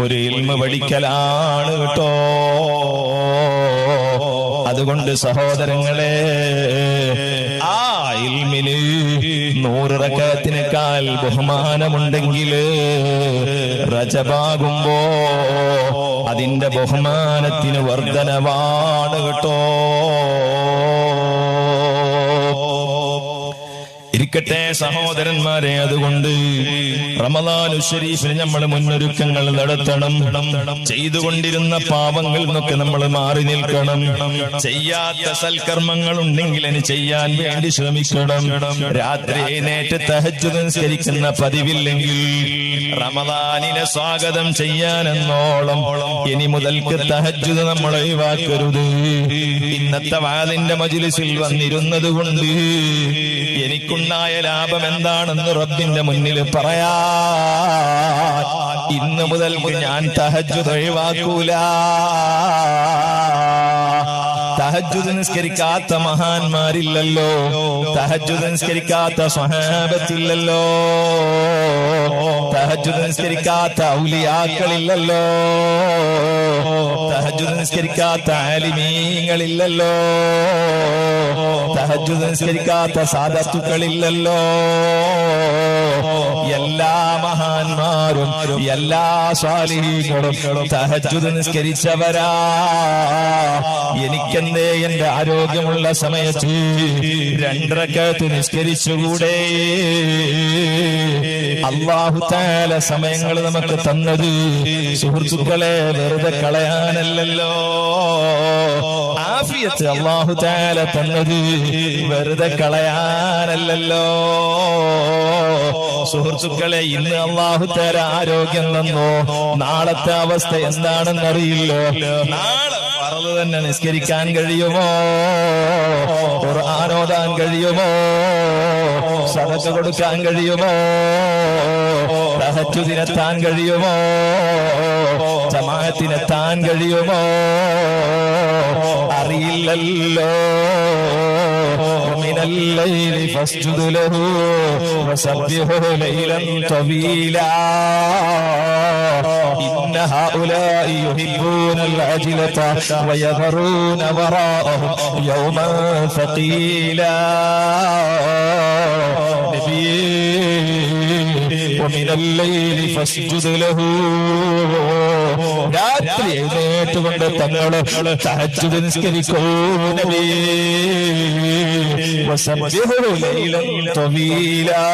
ഒരു ഇൽമ് പഠിക്കലാണ് കേട്ടോ. അതുകൊണ്ട് സഹോദരങ്ങളെ, ആ ഇൽമിന് 100 റകഅത്തിനേക്കാൾ ബഹുമാനമുണ്ടെങ്കിൽ റജബാകുമ്പോ അതിന്റെ ബഹുമാനത്തിന് വർധനവാണ് കേട്ടോ. ഇരിക്കട്ടെ സഹോദരന്മാരെ, അതുകൊണ്ട് റമദാനു ശരീഫിന് നമ്മൾ മുന്നൊരുക്കങ്ങൾ നടത്തണം. ചെയ്തുകൊണ്ടിരുന്ന പാപങ്ങളിൽ നിന്നൊക്കെ നമ്മൾ മാറി നിൽക്കണം. ചെയ്യാത്ത സൽക്കർമ്മങ്ങൾ ഉണ്ടെങ്കിൽ അതിന് ചെയ്യാൻ വേണ്ടി ശ്രമിക്കണം. രാത്രി എഴുന്നേറ്റ് തഹജ്ജുദ് നിസ്കരിക്കുന്ന പതിവില്ലെങ്കിൽ റമദാനിനെ സ്വാഗതം ചെയ്യാനെന്നോളം ഇനി മുതൽക്ക് തഹജ്ജുദ് നമ്മൾ ഒഴിവാക്കരുത്. ഇന്നത്തെ വാദിന്റെ മജ്‌ലിസിൽ വന്നിരുന്നത് കൊണ്ട് എനിക്കുണ്ടായ ലാഭം എന്താണെന്ന് റബ്ബിന്റെ മുന്നിൽ പറയാ. ഇന്ന് മുതൽക്ക് ഞാൻ തഹജ്ജുദ് ഒഴിവാക്കൂല. തഹജ്ജുദ് നിസ്കരിക്കാത്ത മഹാന്മാരില്ലല്ലോ, തഹജ്ജുദ് നിസ്കരിക്കാത്ത സ്വഹാബത്തില്ലല്ലോ, തഹജ്ജുദ് നിസ്കരിക്കാത്ത ഔലിയാക്കളില്ലല്ലോ, തഹജ്ജുദ് നിസ്കരിക്കാത്ത ആലിമീങ്ങളില്ലല്ലോ, തഹജ്ജുദ് നിസ്കരിക്കാത്ത സാദത്തുക്കളില്ലല്ലോ. എല്ലാ മഹാന്മാരും എല്ലാ സ്വാലിഹീങ്ങളും തഹജ്ജുദ് നിസ്കരിച്ചവരാ. എനിക്കെന്തേ എന്റെ ആരോഗ്യമുള്ള സമയത്ത് 2 റകഅത്ത് നിസ്കരിച്ചുകൂടെ? അല്ലാഹു തആല സമയങ്ങൾ നമുക്ക് തന്നത് സുഹൃത്തുക്കളെ വെറുതെ കളയാനല്ലല്ലോ. ആഫിയത്ത് അല്ലാഹു തആല തന്നത് വെറുതെ കളയാനല്ലല്ലോ. സുഹൃത്തുക്കളെ, ഇന്ന് അല്ലാഹു തആല ആരോഗ്യം തന്നോ, നാളത്തെ അവസ്ഥ എന്താണെന്നറിയില്ലോ. നാളെ ഫർള് തന്നെ നിസ്കരിക്കാൻ കഴിയുമോ? ഖുർആൻ ഓതാൻ കഴിയുമോ? സദഖ കൊടുക്കാൻ കഴിയുമോ? തഹജ്ജുദിനെത്താൻ കഴിയുമോ? ജമാഅത്തിനെത്താൻ കഴിയുമോ? അറിയില്ലല്ലോ. മിനൽ ലൈലി ഫസ്ജുദ് ലഹു വസബ്ബിഹു ലൈലൻ തവീലാ ഇന്ന ഹൗലാഇ യുഹിബ്ബൂനൽ അജ്ലത വയദറൂന വറാഅഹും യൗമൻ ഫഖീലാ. ومن الليل فاسجد له. രാത്രി എഴുന്നേറ്റുകൊണ്ട് തങ്ങൾ തഹജ്ജുദ് നിസ്കരിക്കൂ നബിയേ. വസബ്ബിഹു ലൈലൻ തവീലാ.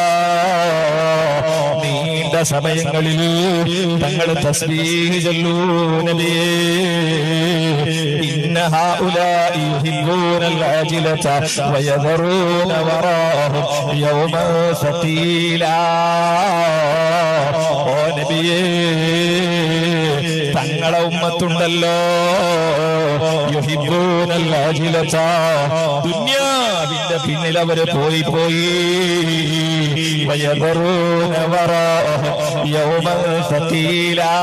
നീണ്ട സമയങ്ങളിൽ തങ്ങൾ തസ്ബീഹ് ചൊല്ലൂ നബിയേ. ഇന്ന ഹൗലാഇ യുഹിബ്ബൂനൽ അജ്ലത വയദറൂന വറാഅഹും യൗമൻ സഖീലാ. ഓ നബിയേ, തങ്ങളെ ഉമ്മത്തുണ്ടല്ലോ യുഹിബ്ബൂനൽ അജ്ലത, ദുനിയാവിന്റെ പിന്നിൽ അവര് പോയി വയദറൂന വറാഅഹും യൗമൻ സഖീലാ.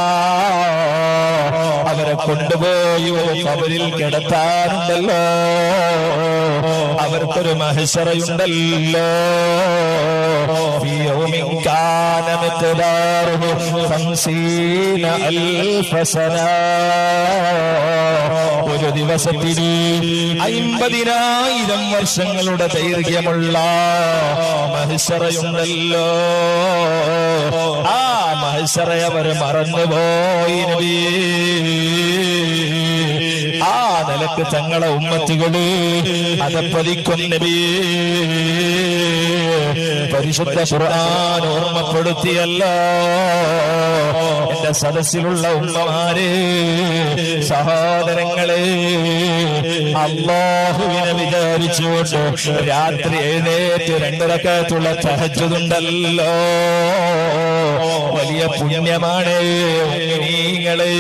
അവരെ കൊണ്ടുപോയി ഖബറിൽ കിടത്താറുണ്ടല്ലോ. അവർക്കൊരു മഹ്ശറയുണ്ടല്ലോ. ഫീ യൗമിൻ കാന മിഖ്ദാറുഹു 50,000 സന. ഒരു ദിവസത്തിൽ 50,000 വർഷങ്ങളുടെ ദൈർഘ്യമുള്ള മഹ്ശറയുണ്ടല്ലോ. ആ മഹ്ശറയെ അവർ മറന്നുപോയി നബിയേ. ആ നിലക്ക് തങ്ങളെ ഉമ്മത്തികള് അതപ്പതിക്കും നബിയേ. പരിശുദ്ധ ഖുർആൻ ഓർമ്മപ്പെടുത്തിയല്ലോ. എന്റെ സദസ്സിലുള്ള ഉമ്മമാരെ, സഹോദരങ്ങളെ, അല്ലാഹുവിനെ വിചാരിച്ചുകൊണ്ട് രാത്രി എഴുന്നേറ്റ് 2 റകഅത്തുള്ള തഹജ്ജുദുണ്ടല്ലോ. വലിയ പുണ്യമാണ് മുഅ്മിനീങ്ങളെ.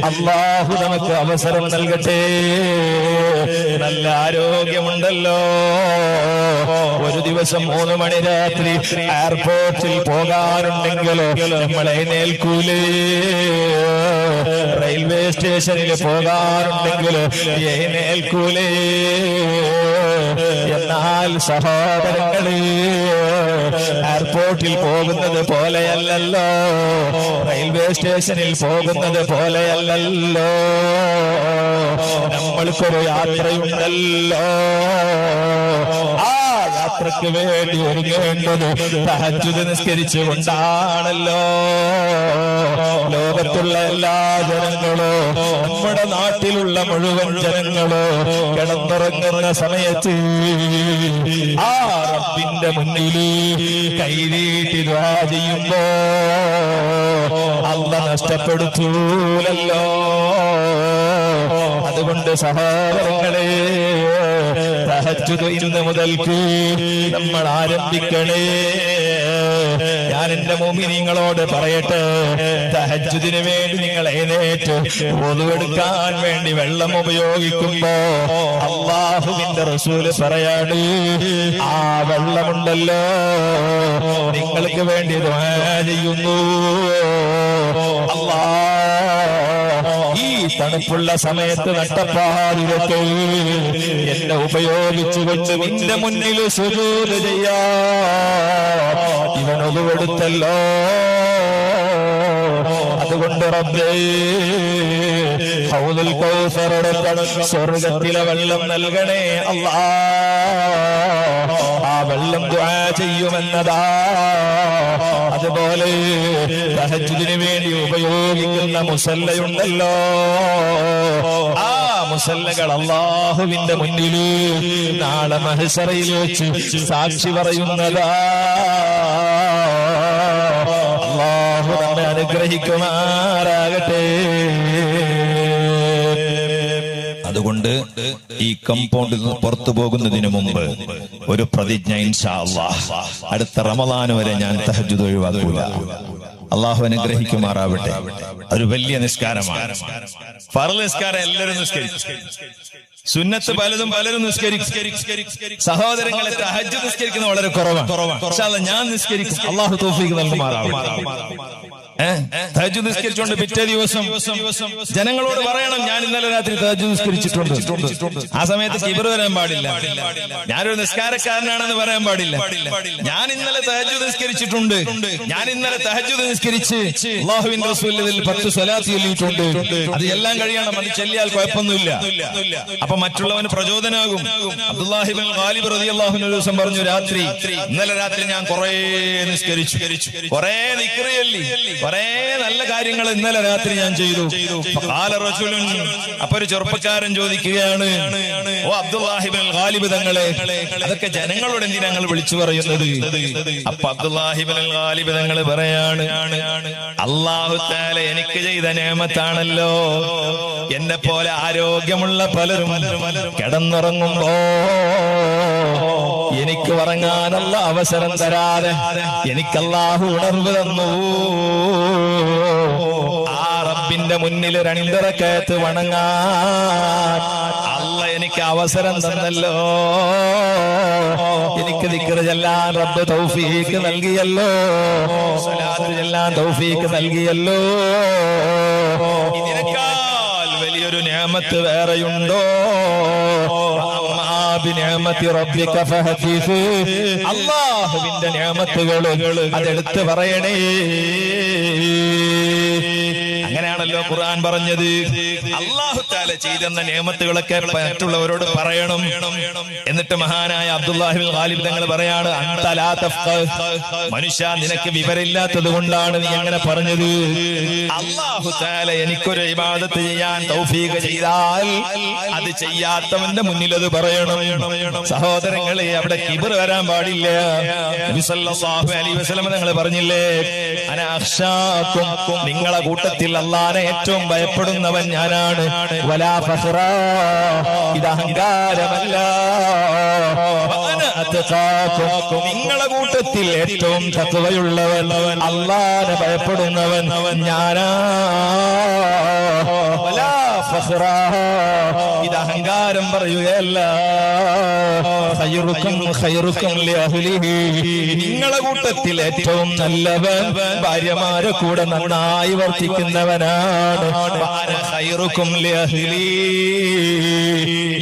അല്ലാഹു നമുക്ക് അവസരം നൽകട്ടെ. നല്ല ആരോഗ്യമുണ്ടല്ലോ. ഒരു ദിവസം 3 മണി രാത്രി എയർപോർട്ടിൽ പോകാറുണ്ടെങ്കിലോ നമ്മൾ എഴുന്നേൽക്കൂലേ? റെയിൽവേ സ്റ്റേഷനിൽ പോകാറുണ്ടെങ്കിൽ എഴുന്നേൽക്കൂലേ? എന്നാൽ സഹോദരങ്ങളെ, എയർപോർട്ടിൽ പോകുന്നത് പോലെയല്ലല്ലോ, റെയിൽവേ സ്റ്റേഷനിൽ പോകുന്നത് പോലെയല്ലല്ലോ. നമ്മൾക്കൊരു യാത്രയുണ്ടല്ലോ. ആ യാത്രക്ക് വേണ്ടി ഒരുങ്ങേണ്ടത് തഹജ്ജുദ് നിസ്കരിച്ചുകൊണ്ടാണല്ലോ. ലോകത്തുള്ള എല്ലാ ജനങ്ങളോ, നമ്മുടെ നാട്ടിലുള്ള മുഴുവൻ ജനങ്ങളോ കിടന്നുറങ്ങുന്ന സമയത്ത് ആ റബ്ബിന്റെ മുന്നിൽ കൈനീട്ടി ദുആ ചെയ്യുമ്പോ അല്ലാഹ് നഷ്ടപ്പെടുത്തൂലല്ലോ. അതുകൊണ്ട് സഹോദരങ്ങളെ, തഹജ്ജുദ് ഇന്ന് മുതൽക്ക് നമ്മൾ ആരംഭിക്കണേ. ഞാൻ എന്റെ മുഅ്മിനീങ്ങളോട് പറയട്ടെ, തഹജ്ജുദിന് വേണ്ടി നിങ്ങൾ എഴുന്നേറ്റ് വുളൂഎടുക്കാൻ വേണ്ടി വെള്ളം ഉപയോഗിക്കുമ്പോ അല്ലാഹുവിന്റെ റസൂല് പറയാണ്, ആ വെള്ളമുണ്ടല്ലോ നിങ്ങൾക്ക് വേണ്ടി ദുആ ചെയ്യുന്നു. ഈ തണുപ്പുള്ള സമയത്ത് നട്ടപ്പാതിരൊക്കെ എന്നെ ഉപയോഗിച്ചുകൊണ്ട് നിന്റെ മുന്നിൽ സുജൂദ് ചെയ്യാ ഇവനൊതുവെടുത്തല്ലോ. അതുകൊണ്ട് റബ്ബേ, ഹൗദുൽ കൗസറോട് സ്വർഗത്തിലെ വെള്ളം നൽകണേ അല്ലാഹ്. ആ വെള്ളം ദുആ ചെയ്യുമെന്നതാ. അതുപോലെ തഹജ്ജുദിന് വേണ്ടി ഉപയോഗിക്കുന്ന മുസല്ലയുണ്ടല്ലോ, ആ മുസല്ലകൾ അല്ലാഹുവിന്റെ മുന്നിൽ നാളെ മഹ്ശറയിൽ വെച്ച് സാക്ഷി പറയുന്നതാ. അല്ലാഹു നമ്മെ അനുഗ്രഹിക്കുമാറാകട്ടെ. അതുകൊണ്ട് ഈ കമ്പൗണ്ടിൽ നിന്ന് പുറത്തു പോകുന്നതിന് മുമ്പ് ഒരു പ്രതിജ്ഞ, ഇൻഷാ അല്ലാഹ് അടുത്ത റമദാൻ വരെ ഞാൻ തഹജ്ജുദ് ഒഴിവാക്കൂല. അള്ളാഹു അനുഗ്രഹിക്കുമാറാവട്ടെ. ഒരു വലിയ നിസ്കാരമാണ്. ഫർള് നിസ്കാരം എല്ലാവരും നിസ്കരിക്കും, സുന്നത്ത് പലരും നിസ്കരിക്കും. സഹോദരങ്ങളെ, തഹജ്ജുദ് നിസ്കരിക്കുന്ന വളരെ കുറവാണ്. ഞാൻ നിസ്കരിക്കും. അള്ളാഹു തൗഫീഖ് നൽകുമാറാവട്ടെ. തഹജ്ജുദ് നിസ്കരിച്ചുകൊണ്ട് പിറ്റേ ദിവസം ജനങ്ങളോട് പറയണം, ഞാൻ ഇന്നലെ രാത്രി തഹജ്ജുദ് നിസ്കരിച്ചിട്ടുണ്ട്. ആ സമയത്ത് കിബർ വരാൻ പാടില്ല. ഞാനൊരു നിസ്കാരക്കാരനാണെന്ന് പറയാൻ പാടില്ല. ഞാൻ ഇന്നലെ തഹജ്ജുദ് നിസ്കരിച്ചിട്ടുണ്ട്, ഞാൻ ഇന്നലെ തഹജ്ജുദ് നിസ്കരിച്ച് അല്ലാഹുവിന്റെ റസൂലിൽ 10 സ്വലാത്ത് ചൊല്ലിയിട്ടുണ്ട്. അത് എല്ലാം കഴിയണം. അത് ചൊല്ലിയാൽ കുഴപ്പമൊന്നുമില്ല. അപ്പൊ മറ്റുള്ളവന് പ്രചോദനാകും. അബ്ദുല്ലാഹി ഇബ്നുൽ ഗാലിബ് റളിയല്ലാഹു അൻഹു ഒരു ദിവസം പറഞ്ഞു, ഇന്നലെ രാത്രി ഞാൻ കുറേ നിസ്കരിച്ചു, കുറേ ദിക്ർ ചൊല്ലി, കുറേ നല്ല കാര്യങ്ങൾ ഇന്നലെ രാത്രി ഞാൻ ചെയ്തു. അപ്പൊ ഒരു ചെറുപ്പക്കാരൻ ചോദിക്കുകയാണ്, ഓ അബ്ദുല്ലാഹി ഇബ്നുൽ ഗാലിബ് തങ്ങളെ, അതൊക്കെ ജനങ്ങളോട് എന്തിനാ ഞങ്ങൾ വിളിച്ചു പറയുന്നത്? അപ്പൊ അബ്ദുല്ലാഹി ഇബ്നുൽ ഗാലിബ് തങ്ങൾ പറയാണ്, അല്ലാഹു തആല എനിക്ക് ചെയ്ത നിഅമത്താണല്ലോ. എന്നെ പോലെ ആരോഗ്യമുള്ള പലരും കിടന്നുറങ്ങുമ്പോ എനിക്ക് ഉറങ്ങാനുള്ള അവസരം തരാതെ എനിക്ക് അല്ലാഹു ഉണർവ് തന്നു. ആ റബ്ബിന്റെ മുന്നിൽ 2 റക്അത്ത് വണങ്ങാൻ അല്ലാഹ് എനിക്ക് അവസരം തന്നല്ലോ. എനിക്ക് ദിക്ർ ചൊല്ലാൻ റബ്ബ് തൗഫീഖ് നൽകിയല്ലോ, സ്വലാത്ത് ചൊല്ലാൻ തൗഫീഖ് നൽകിയല്ലോ. ഇതിനേക്കാൾ വലിയൊരു നിഅമത്ത് വേറെയുണ്ടോ? അല്ലാഹുവിന്റെ നിഅമത്തുകൾ അതെടുത്ത് പറയണേ. അങ്ങനെയാണല്ലോ ഖുർആൻ പറഞ്ഞത്. അല്ലാഹു തആല ചെയ്തെന്ന നിഅമത്തുകളൊക്കെ മറ്റുള്ളവരോട് പറയണം. എന്നിട്ട് മഹാനായ അബ്ദുല്ലാഹി ഇബ്നുൽ ഗാലിബ് തങ്ങൾ പറയാണ്, അൻത ലാ തഫ്ഖഹ്, മനുഷ്യ നിനക്ക് വിവരമില്ലാത്തത് കൊണ്ടാണ് നീ അങ്ങനെ പറഞ്ഞത്. അല്ലാഹു തആല എനിക്കൊരു ഇബാദത്ത് ചെയ്യാൻ തൗഫീഖ് ചെയ്താൽ അത് ചെയ്യാത്തവന്റെ മുന്നിൽ അത് പറയണം. സഹോദരങ്ങളെ, അവിടെ കിബ്ർ വരാൻ പാടില്ല. നബി സല്ലല്ലാഹു അലൈഹി വസല്ലം തങ്ങൾ പറഞ്ഞില്ലേ, അനാ അഖ്ശാകും, നിങ്ങളെ കൂട്ടത്തിൽ അല്ലാഹുവിനെ ഏറ്റവും ഭയപ്പെടുന്നവൻ ഞാനാണ്. വലാ ഫഖറ, ഇത് അഹങ്കാരമല്ല. വഅന അത്ഖാകും, നിങ്ങളെ കൂട്ടത്തിൽ ഏറ്റവും തഖ്വയുള്ളവൻ, അല്ലാഹുവിനെ ഭയപ്പെടുന്നവൻ ഞാനാ. വലാ ഫഖ്റാ, ഇത് അഹങ്കാരം പറയുകയല്ല. ഖൈറുക്കും ഖൈറുക്കും ലിഅഹ്ലിഹി, നിങ്ങളെ കൂട്ടത്തിൽ ഏറ്റവും നല്ലവൻ ഭാര്യമാരെ കൂടെ നന്നായി വർത്തിക്കുന്നവനാണ്. ഖൈറുക്കും ലിഅഹ്ലി,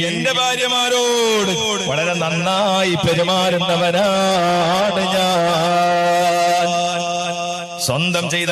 എന്റെ ഭാര്യമാരോട് വളരെ നന്നായി പെരുമാറുന്നവനാണ് ഞാൻ. സ്വന്തം ചെയ്ത